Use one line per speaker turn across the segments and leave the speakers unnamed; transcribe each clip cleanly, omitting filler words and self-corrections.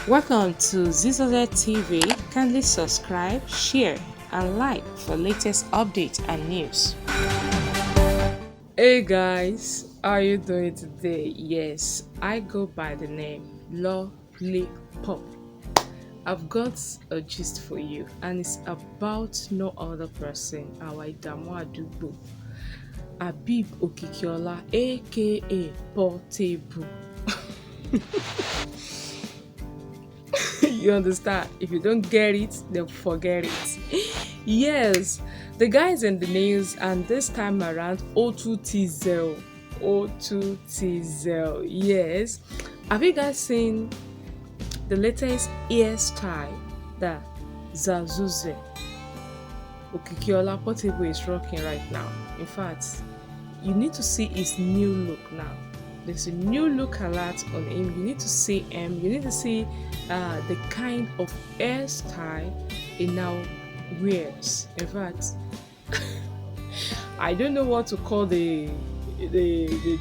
Welcome to Zisodel TV. Kindly subscribe, share, and like for latest updates and news. Hey guys, how are you doing today? Yes, I go by the name Lollipop. I've got a gist for you, and it's about no other person, our Idamu Adugbo, Abib Okikiola, aka Portable. You understand? If you don't get it, then forget it. Yes, the guy's in the news, and this time around, O2TZL. O2TZL. Yes. Have you guys seen the latest hairstyle that ZAzuu Okikiola Portable is rocking right now? In fact, you need to see his new look now. There's a new look alert on him. You need to see him. You need to see the kind of hairstyle he now wears. In fact, I don't know what to call the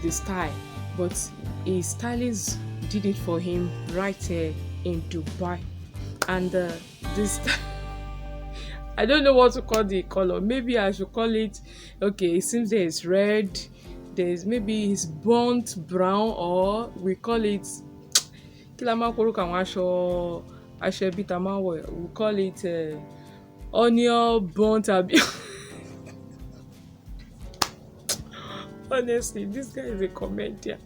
style, but his stylist did it for him right here in Dubai, and this. I don't know what to call the color. Maybe I should call it. Okay, it seems there is red. There's maybe it's burnt brown, or we call it we call it onion burnt abi. Honestly, this guy is a comedian.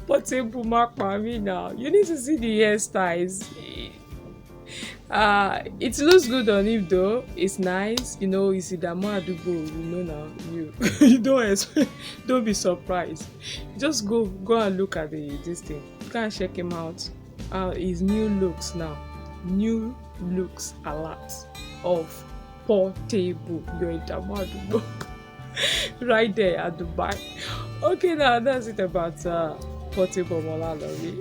Portable mark for me now. You need to see the hairstyles. It looks good on him though. It's nice, you know. It's Idamu Adugbo, you know now. You don't be surprised. Just go and look at this thing. You can check him out. His new looks now. New looks a lot of Portable. You're Idamu Adugbo. Right there at Dubai. Okay, now that's it about Portable Mola Lori.